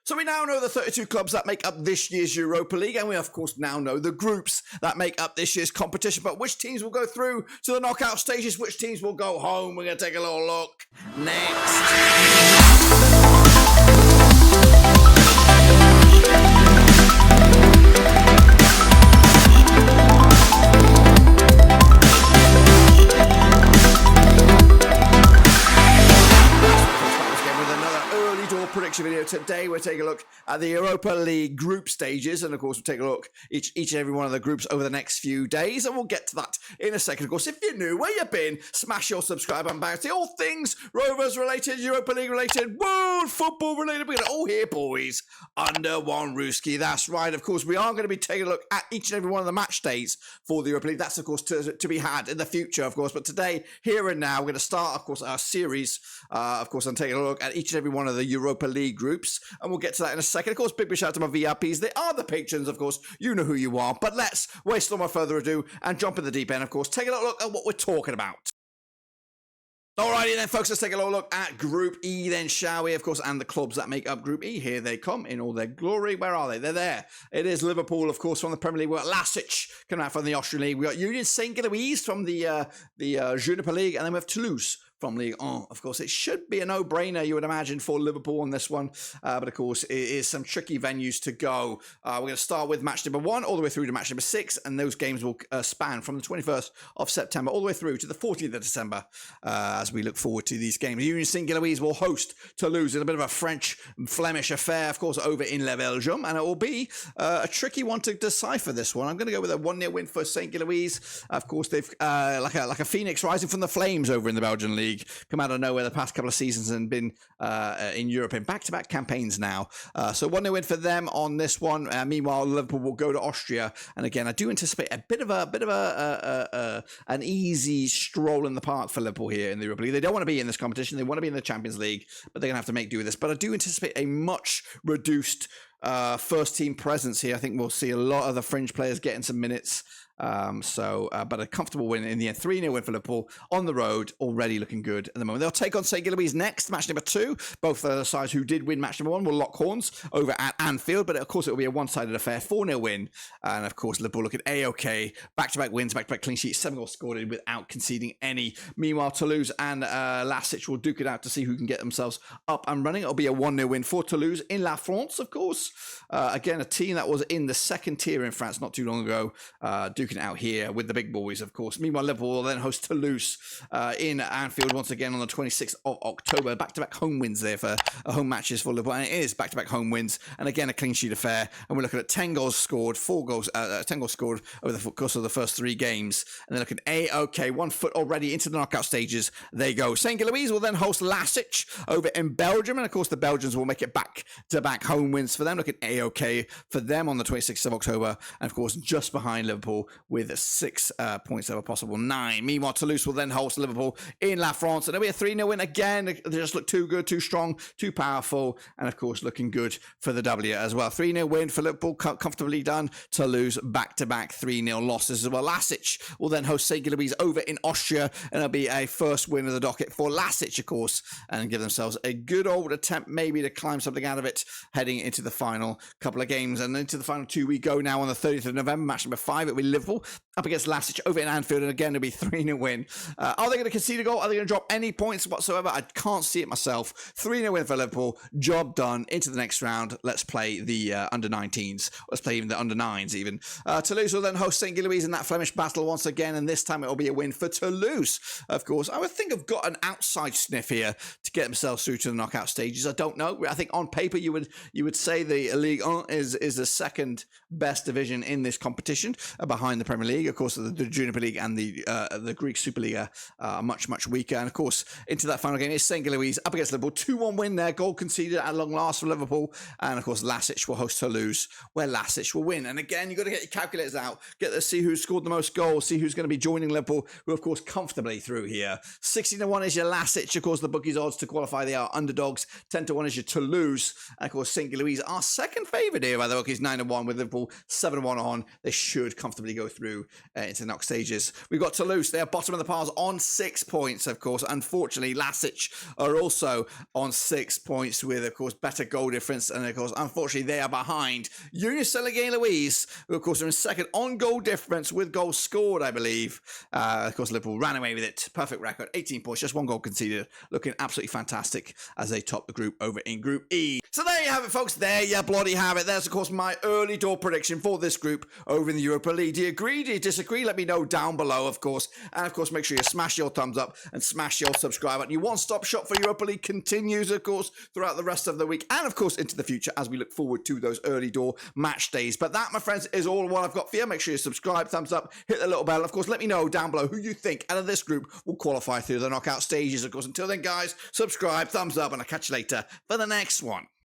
So we now know the 32 clubs that make up this year's Europa League, and we of course now know the groups that make up this year's competition. But which teams will go through to the knockout stages? Which teams will go home? We're going to take a little look next. Prediction video. Today we're taking a look at the Europa League group stages, and of course we'll take a look each and every one of the groups over the next few days, and we'll get to that in a second. Of course, if you're new, where you been, smash your subscribe button, bounty, all things Rovers related, Europa League related, world football related. We're all here, boys, under one Ruski. That's right. Of course, we are going to be taking a look at each and every one of the match days for the Europa League. That's of course to be had in the future, of course. But today, here and now, we're going to start, of course, our series, of course, and taking a look at each and every one of the Europa League groups, and we'll get to that in a second. Of course, big shout out to my VIPs. They are the patrons, of course. You know who you are. But let's waste no more further ado and jump in the deep end, of course. Take a look at what we're talking about. Alrighty then, folks, let's take a little look at Group E then, shall we? Of course, and the clubs that make up Group E. Here they come in all their glory. Where are they? They're there. It is Liverpool, of course, from the Premier League. We've got Lazic coming out from the Austrian League. We've got Union Saint-Gilloise from the Europa League, and then we have Toulouse from League 1. Of course, it should be a no-brainer, you would imagine, for Liverpool on this one. But of course, it is some tricky venues to go. We're going to start with match number 1 all the way through to match number 6, and those games will span from the 21st of September all the way through to the 14th of December as we look forward to these games. Union Saint-Gilloise will host Toulouse in a bit of a French-Flemish affair, of course, over in Le Belgium, and it will be a tricky one to decipher this one. I'm going to go with a 1-0 win for Saint-Gilloise. Of course, they've like a phoenix rising from the flames over in the Belgian League. Come out of nowhere the past couple of seasons and been in Europe in back-to-back campaigns now. So 1-0 win for them on this one. Meanwhile, Liverpool will go to Austria, and again, I do anticipate a bit of an easy stroll in the park for Liverpool here in the Europa League. They don't want to be in this competition; they want to be in the Champions League, but they're going to have to make do with this. But I do anticipate a much reduced first team presence here. I think we'll see a lot of the fringe players getting some minutes. But a comfortable win in the end. 3-0 win for Liverpool on the road, already looking good at the moment. They'll take on Saint-Gilloise next, match number 2. Both the sides who did win match number 1 will lock horns over at Anfield, but of course it will be a one-sided affair. 4-0 win, and of course Liverpool looking A-OK. Back-to-back wins, back-to-back clean sheets, 7 goals scored without conceding any. Meanwhile, Toulouse and Lazic will duke it out to see who can get themselves up and running. It'll be a 1-0 win for Toulouse in La France, of course. Again, a team that was in the second tier in France not too long ago, duking it out here with the big boys, of course. Meanwhile, Liverpool will then host Toulouse in Anfield once again on the 26th of October. Back-to-back home wins there for home matches for Liverpool, and it is back-to-back home wins, and again a clean sheet affair. And we're looking at 10 goals scored, 10 goals scored over the course of the first 3 games, and they're looking A-OK, 1 foot already into the knockout stages. They go. Saint-Gilloise will then host Lazic over in Belgium, and of course the Belgians will make it back-to-back home wins for them. Looking A-OK for them on the 26th of October, and of course just behind Liverpool with 6 points over possible 9. Meanwhile, Toulouse will then host Liverpool in La France, and it'll be a 3-0 win again. They just look too good, too strong, too powerful, and of course looking good for the W as well. 3-0 win for Liverpool, comfortably done. Toulouse back-to-back 3-0 losses as well. Lazic will then host Saint-Gilloise over in Austria, and it'll be a first win of the docket for Lazic, of course, and give themselves a good old attempt maybe to climb something out of it heading into the final couple of games. And into the final 2 we go now on the 30th of November. Match number 5, it'll be Liverpool up against Lazic over in Anfield, and again it'll be 3-0 win. Are they going to concede a goal? Are they going to drop any points whatsoever? I can't see it myself. 3-0 win for Liverpool. Job done. Into the next round. Let's play the under-19s. Let's play even the under-9s even. Toulouse will then host Saint-Gilloise in that Flemish battle once again, and this time it will be a win for Toulouse. Of course, I would think I've got an outside sniff here to get themselves through to the knockout stages. I don't know. I think on paper you would say the Ligue 1 is the second best division in this competition behind the Premier League. Of course, the Juniper League and the Greek Superliga are much weaker. And of course, into that final game is Saint-Gilloise up against Liverpool. 2-1 win there. Goal conceded at long last for Liverpool. And of course, Lazic will host Toulouse, where Lazic will win. And again, you've got to get your calculators out. Get to see who's scored the most goals. See who's going to be joining Liverpool, who of course comfortably through here. 16-1 is your Lazic. Of course, the bookies' odds to qualify, they are underdogs. 10-1 is your Toulouse. And of course, Saint-Gilloise are second favourite here by the bookies. 9-1 with Liverpool. 7-1 on. They should comfortably go through into the knock stages. We've got Toulouse. They are bottom of the piles on 6 points, of course. Unfortunately, Lasic are also on 6 points with, of course, better goal difference. And, of course, unfortunately, they are behind Union Saint-Gilloise, who, of course, are in second on goal difference with goals scored, I believe. Of course, Liverpool ran away with it. Perfect record, 18 points, just 1 goal conceded. Looking absolutely fantastic as they top the group over in Group E. So there you have it, folks. There you bloody have it. There's, of course, my early door prediction for this group over in the Europa League. Do you agree? Do you disagree? Let me know down below, of course. And, of course, make sure you smash your thumbs up and smash your subscribe button. Your one-stop shop for Europa League continues, of course, throughout the rest of the week and, of course, into the future as we look forward to those early door match days. But that, my friends, is all what I've got for you. Make sure you subscribe, thumbs up, hit the little bell. Of course, let me know down below who you think out of this group will qualify through the knockout stages. Of course, until then, guys, subscribe, thumbs up, and I'll catch you later for the next one.